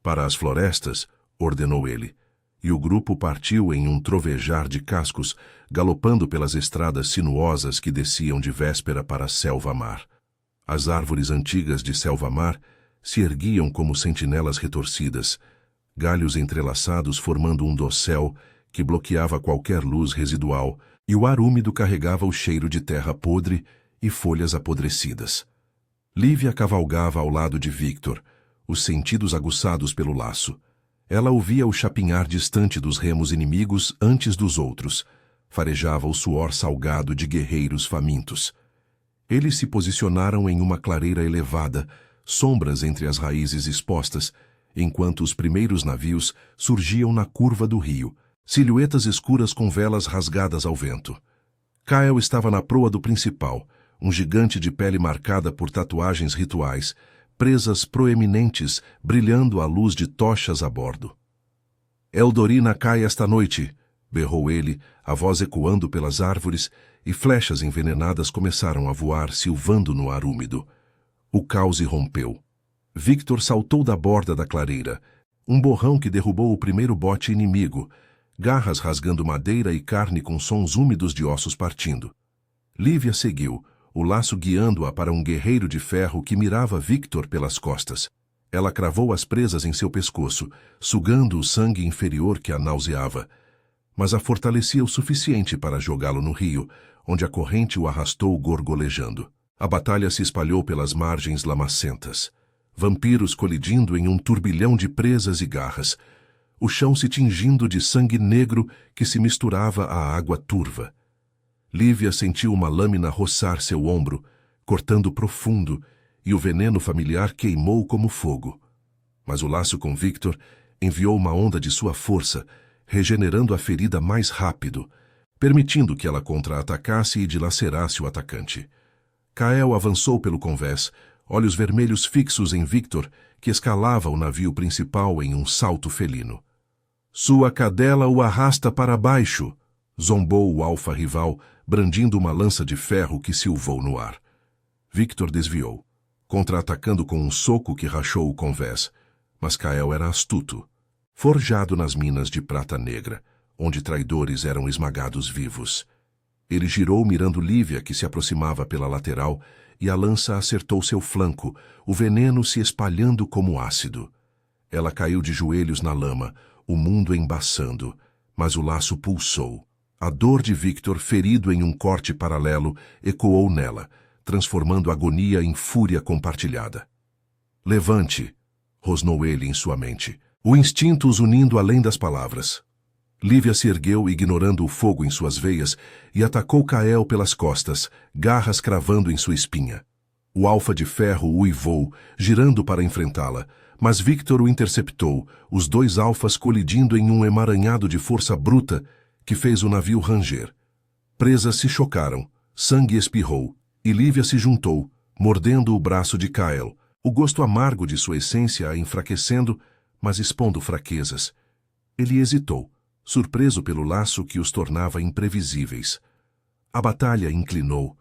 Para as florestas, ordenou ele, e o grupo partiu em um trovejar de cascos, galopando pelas estradas sinuosas que desciam de véspera para a selva-mar. As árvores antigas de selva-mar se erguiam como sentinelas retorcidas, galhos entrelaçados formando um dossel que bloqueava qualquer luz residual, e o ar úmido carregava o cheiro de terra podre e folhas apodrecidas. Lívia cavalgava ao lado de Victor, os sentidos aguçados pelo laço. Ela ouvia o chapinhar distante dos remos inimigos antes dos outros. Farejava o suor salgado de guerreiros famintos. Eles se posicionaram em uma clareira elevada, sombras entre as raízes expostas, enquanto os primeiros navios surgiam na curva do rio, silhuetas escuras com velas rasgadas ao vento. Kyle estava na proa do principal, um gigante de pele marcada por tatuagens rituais, presas proeminentes brilhando à luz de tochas a bordo. "Eldorina cai esta noite", berrou ele, a voz ecoando pelas árvores, e flechas envenenadas começaram a voar, silvando no ar úmido. O caos irrompeu. Victor saltou da borda da clareira, um borrão que derrubou o primeiro bote inimigo, garras rasgando madeira e carne com sons úmidos de ossos partindo. Lívia seguiu, o laço guiando-a para um guerreiro de ferro que mirava Victor pelas costas. Ela cravou as presas em seu pescoço, sugando o sangue inferior que a nauseava, mas a fortalecia o suficiente para jogá-lo no rio, onde a corrente o arrastou gorgolejando. A batalha se espalhou pelas margens lamacentas. Vampiros colidindo em um turbilhão de presas e garras, o chão se tingindo de sangue negro que se misturava à água turva. Lívia sentiu uma lâmina roçar seu ombro, cortando profundo, e o veneno familiar queimou como fogo. Mas o laço com Victor enviou uma onda de sua força, regenerando a ferida mais rápido, permitindo que ela contra-atacasse e dilacerasse o atacante. Kael avançou pelo convés, olhos vermelhos fixos em Victor, que escalava o navio principal em um salto felino. "Sua cadela o arrasta para baixo", zombou o alfa-rival, brandindo uma lança de ferro que silvou no ar. Victor desviou, contra-atacando com um soco que rachou o convés, mas Kael era astuto, forjado nas minas de prata negra, onde traidores eram esmagados vivos. Ele girou mirando Lívia, que se aproximava pela lateral, e a lança acertou seu flanco, o veneno se espalhando como ácido. Ela caiu de joelhos na lama, o mundo embaçando, mas o laço pulsou. A dor de Victor, ferido em um corte paralelo, ecoou nela, transformando a agonia em fúria compartilhada. "Levante", rosnou ele em sua mente, o instinto os unindo além das palavras. Lívia se ergueu, ignorando o fogo em suas veias, e atacou Kael pelas costas, garras cravando em sua espinha. O alfa de ferro uivou, girando para enfrentá-la, mas Victor o interceptou, os dois alfas colidindo em um emaranhado de força bruta que fez o navio ranger. Presas se chocaram, sangue espirrou, e Lívia se juntou, mordendo o braço de Kael, o gosto amargo de sua essência a enfraquecendo, mas expondo fraquezas. Ele hesitou, surpreso pelo laço que os tornava imprevisíveis. A batalha inclinou,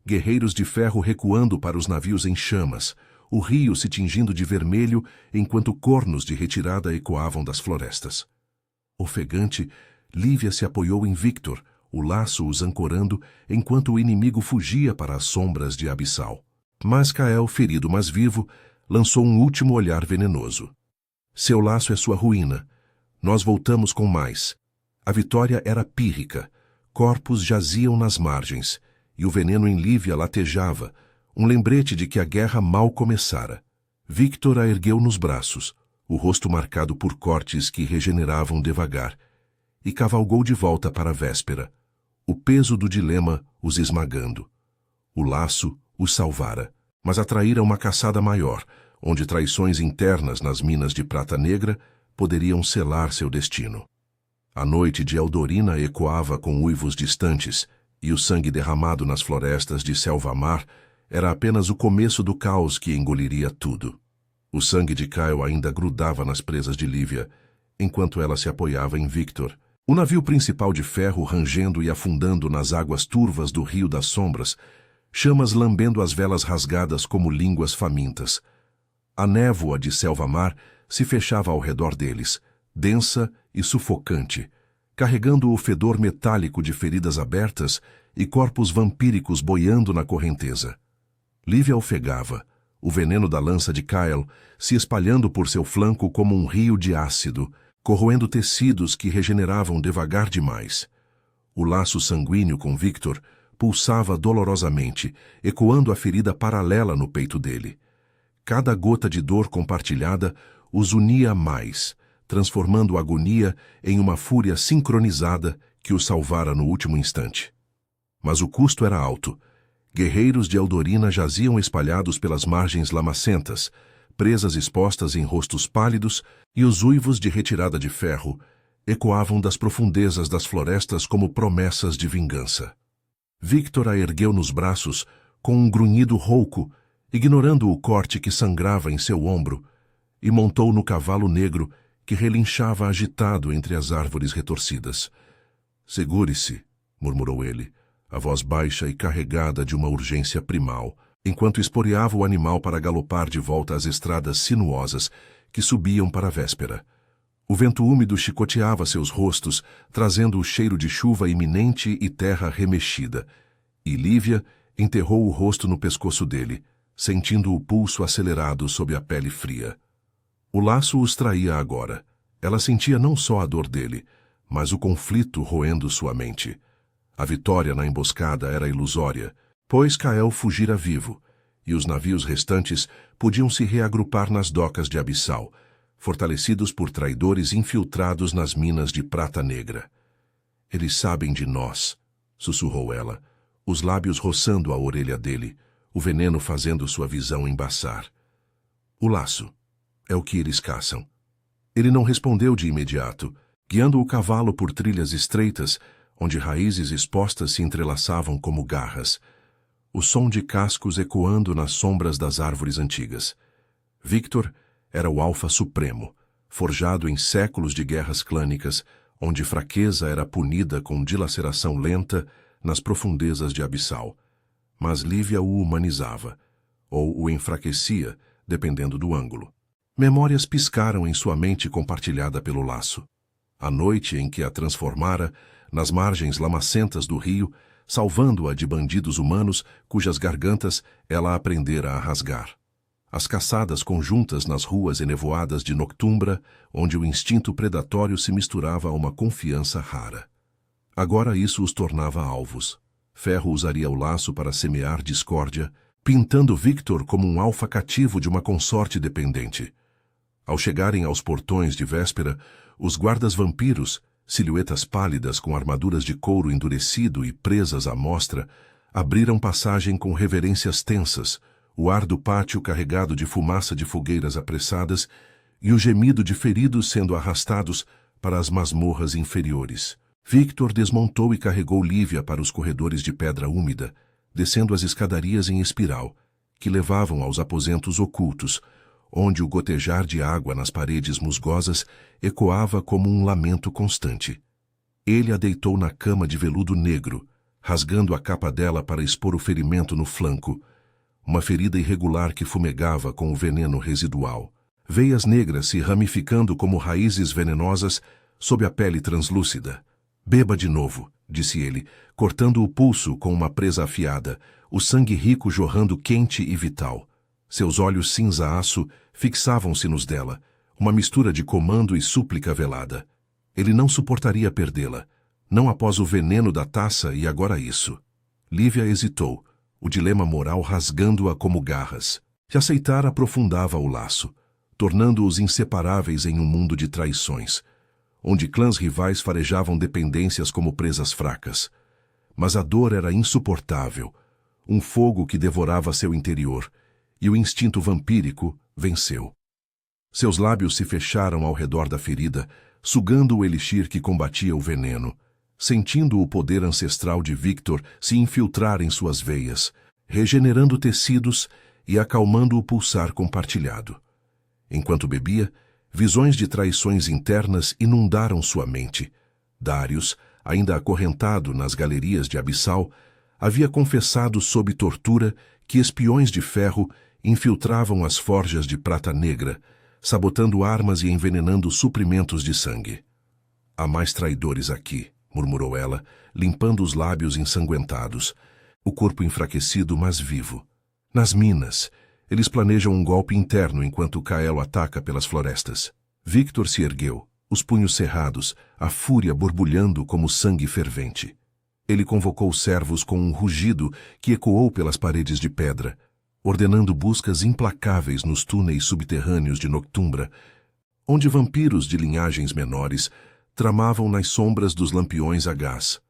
guerreiros de ferro recuando para os navios em chamas, o rio se tingindo de vermelho enquanto cornos de retirada ecoavam das florestas. Ofegante, Lívia se apoiou em Victor, o laço os ancorando enquanto o inimigo fugia para as sombras de Abissal. Mas Kael, ferido mas vivo, lançou um último olhar venenoso. "Seu laço é sua ruína. Nós voltamos com mais." A vitória era pírrica. Corpos jaziam nas margens, e o veneno em Lívia latejava, um lembrete de que a guerra mal começara. Victor a ergueu nos braços, o rosto marcado por cortes que regeneravam devagar, e cavalgou de volta para a véspera, o peso do dilema os esmagando. O laço os salvara, mas atraíra uma caçada maior, onde traições internas nas minas de prata negra poderiam selar seu destino. A noite de Eldorina ecoava com uivos distantes, e o sangue derramado nas florestas de Selva-Mar era apenas o começo do caos que engoliria tudo. O sangue de Kyle ainda grudava nas presas de Lívia, enquanto ela se apoiava em Victor. O navio principal de ferro rangendo e afundando nas águas turvas do Rio das Sombras chamas lambendo as velas rasgadas como línguas famintas. A névoa de selva-mar se fechava ao redor deles, densa e sufocante, carregando o fedor metálico de feridas abertas e corpos vampíricos boiando na correnteza. Lívia ofegava, o veneno da lança de Kyle se espalhando por seu flanco como um rio de ácido, corroendo tecidos que regeneravam devagar demais. O laço sanguíneo com Victor pulsava dolorosamente, ecoando a ferida paralela no peito dele. Cada gota de dor compartilhada os unia mais, transformando a agonia em uma fúria sincronizada que o salvara no último instante. Mas o custo era alto. Guerreiros de Eldorina jaziam espalhados pelas margens lamacentas, presas expostas em rostos pálidos, e os uivos de retirada de ferro ecoavam das profundezas das florestas como promessas de vingança. Victor a ergueu nos braços com um grunhido rouco, ignorando o corte que sangrava em seu ombro, e montou no cavalo negro que relinchava agitado entre as árvores retorcidas. "Segure-se", murmurou ele, a voz baixa e carregada de uma urgência primal, enquanto esporeava o animal para galopar de volta às estradas sinuosas que subiam para a véspera. O vento úmido chicoteava seus rostos, trazendo o cheiro de chuva iminente e terra remexida, e Lívia enterrou o rosto no pescoço dele, sentindo o pulso acelerado sob a pele fria. O laço os traía agora. Ela sentia não só a dor dele, mas o conflito roendo sua mente. A vitória na emboscada era ilusória, pois Kael fugira vivo, e os navios restantes podiam se reagrupar nas docas de Abissal, fortalecidos por traidores infiltrados nas minas de prata negra. "Eles sabem de nós", sussurrou ela, os lábios roçando a orelha dele, o veneno fazendo sua visão embaçar. "O laço. É o que eles caçam." Ele não respondeu de imediato, guiando o cavalo por trilhas estreitas, onde raízes expostas se entrelaçavam como garras, o som de cascos ecoando nas sombras das árvores antigas. Victor era o alfa supremo, forjado em séculos de guerras clânicas, onde fraqueza era punida com dilaceração lenta nas profundezas de Abissal. Mas Lívia o humanizava, ou o enfraquecia, dependendo do ângulo. Memórias piscaram em sua mente compartilhada pelo laço. A noite em que a transformara, nas margens lamacentas do rio, salvando-a de bandidos humanos cujas gargantas ela aprendera a rasgar. As caçadas conjuntas nas ruas enevoadas de Noctumbra, onde o instinto predatório se misturava a uma confiança rara. Agora isso os tornava alvos. Ferro usaria o laço para semear discórdia, pintando Victor como um alfa cativo de uma consorte dependente. Ao chegarem aos portões de véspera, os guardas vampiros, silhuetas pálidas com armaduras de couro endurecido e presas à mostra, abriram passagem com reverências tensas, o ar do pátio carregado de fumaça de fogueiras apressadas e o gemido de feridos sendo arrastados para as masmorras inferiores. Victor desmontou e carregou Lívia para os corredores de pedra úmida, descendo as escadarias em espiral, que levavam aos aposentos ocultos, onde o gotejar de água nas paredes musgosas ecoava como um lamento constante. Ele a deitou na cama de veludo negro, rasgando a capa dela para expor o ferimento no flanco, uma ferida irregular que fumegava com o veneno residual. Veias negras se ramificando como raízes venenosas sob a pele translúcida. "Beba de novo", disse ele, cortando o pulso com uma presa afiada, o sangue rico jorrando quente e vital. Seus olhos cinza-aço fixavam-se nos dela, uma mistura de comando e súplica velada. Ele não suportaria perdê-la, não após o veneno da taça e agora isso. Lívia hesitou, o dilema moral rasgando-a como garras. Se aceitar, aprofundava o laço, tornando-os inseparáveis em um mundo de traições, onde clãs rivais farejavam dependências como presas fracas. Mas a dor era insuportável, um fogo que devorava seu interior, e o instinto vampírico venceu. Seus lábios se fecharam ao redor da ferida, sugando o elixir que combatia o veneno, sentindo o poder ancestral de Victor se infiltrar em suas veias, regenerando tecidos e acalmando o pulsar compartilhado. Enquanto bebia, visões de traições internas inundaram sua mente. Darius, ainda acorrentado nas galerias de Abissal, havia confessado sob tortura que espiões de ferro infiltravam as forjas de prata negra, sabotando armas e envenenando suprimentos de sangue. Há mais traidores aqui, murmurou ela, limpando os lábios ensanguentados, o corpo enfraquecido, mas vivo. Nas minas, eles planejam um golpe interno enquanto Kael ataca pelas florestas. Victor se ergueu, os punhos cerrados, a fúria borbulhando como sangue fervente. Ele convocou os servos com um rugido que ecoou pelas paredes de pedra, ordenando buscas implacáveis nos túneis subterrâneos de Noctumbra, onde vampiros de linhagens menores tramavam nas sombras dos lampiões a gás.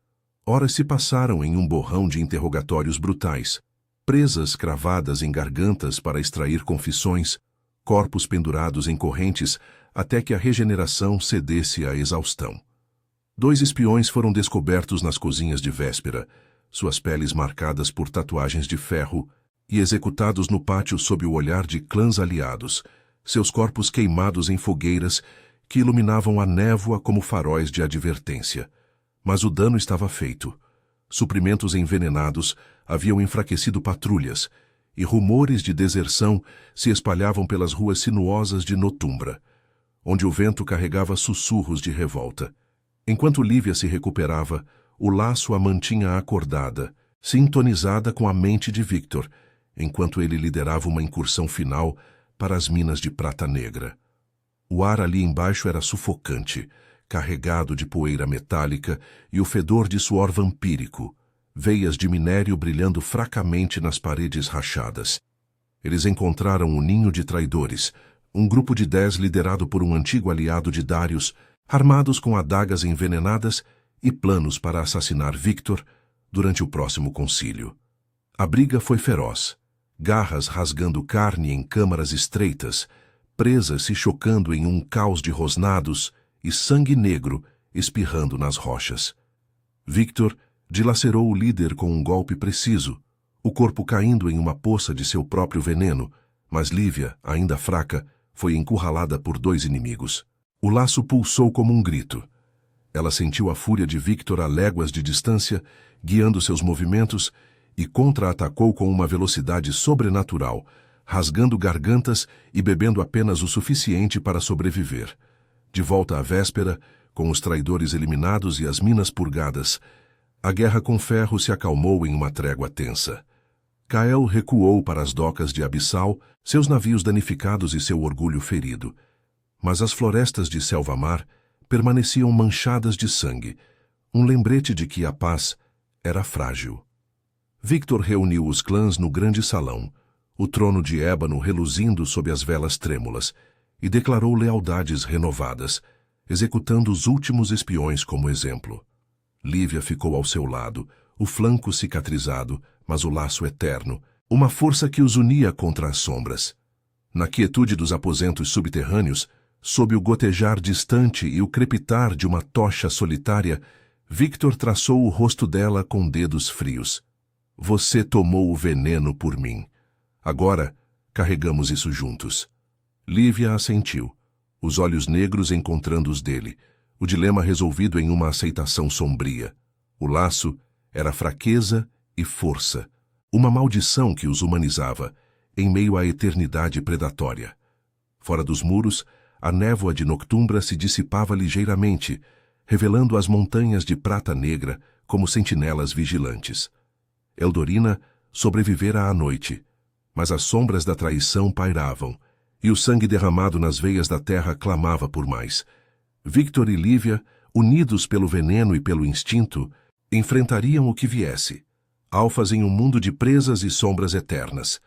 Horas se passaram em um borrão de interrogatórios brutais, presas cravadas em gargantas para extrair confissões, corpos pendurados em correntes até que a regeneração cedesse à exaustão. 2 espiões foram descobertos nas cozinhas de Véspera, suas peles marcadas por tatuagens de ferro, e executados no pátio sob o olhar de clãs aliados, seus corpos queimados em fogueiras que iluminavam a névoa como faróis de advertência. Mas o dano estava feito. Suprimentos envenenados haviam enfraquecido patrulhas, e rumores de deserção se espalhavam pelas ruas sinuosas de Notumbra, onde o vento carregava sussurros de revolta. Enquanto Lívia se recuperava, o laço a mantinha acordada, sintonizada com a mente de Victor, enquanto ele liderava uma incursão final para as minas de prata negra. O ar ali embaixo era sufocante, carregado de poeira metálica e o fedor de suor vampírico, veias de minério brilhando fracamente nas paredes rachadas. Eles encontraram um ninho de traidores, um grupo de 10 liderado por um antigo aliado de Darius, armados com adagas envenenadas e planos para assassinar Victor durante o próximo concílio. A briga foi feroz, garras rasgando carne em câmaras estreitas, presas se chocando em um caos de rosnados e sangue negro espirrando nas rochas. Victor dilacerou o líder com um golpe preciso, o corpo caindo em uma poça de seu próprio veneno, mas Lívia, ainda fraca, foi encurralada por 2 inimigos. O laço pulsou como um grito. Ela sentiu a fúria de Victor a léguas de distância, guiando seus movimentos, e contra-atacou com uma velocidade sobrenatural, rasgando gargantas e bebendo apenas o suficiente para sobreviver. De volta à Véspera, com os traidores eliminados e as minas purgadas, a guerra com ferro se acalmou em uma trégua tensa. Kael recuou para as docas de Abissal, seus navios danificados e seu orgulho ferido. Mas as florestas de Selva-Mar permaneciam manchadas de sangue, um lembrete de que a paz era frágil. Victor reuniu os clãs no grande salão, o trono de ébano reluzindo sob as velas trêmulas, e declarou lealdades renovadas, executando os últimos espiões como exemplo. Lívia ficou ao seu lado, o flanco cicatrizado, mas o laço eterno, uma força que os unia contra as sombras. Na quietude dos aposentos subterrâneos, sob o gotejar distante e o crepitar de uma tocha solitária, Victor traçou o rosto dela com dedos frios. Você tomou o veneno por mim. Agora, carregamos isso juntos. Lívia assentiu, os olhos negros encontrando os dele, o dilema resolvido em uma aceitação sombria. O laço era fraqueza e força, uma maldição que os humanizava, em meio à eternidade predatória. Fora dos muros, a névoa de Noctumbra se dissipava ligeiramente, revelando as montanhas de prata negra como sentinelas vigilantes. Eldorina sobrevivera à noite, mas as sombras da traição pairavam, e o sangue derramado nas veias da terra clamava por mais. Victor e Lívia, unidos pelo veneno e pelo instinto, enfrentariam o que viesse, alfas em um mundo de presas e sombras eternas.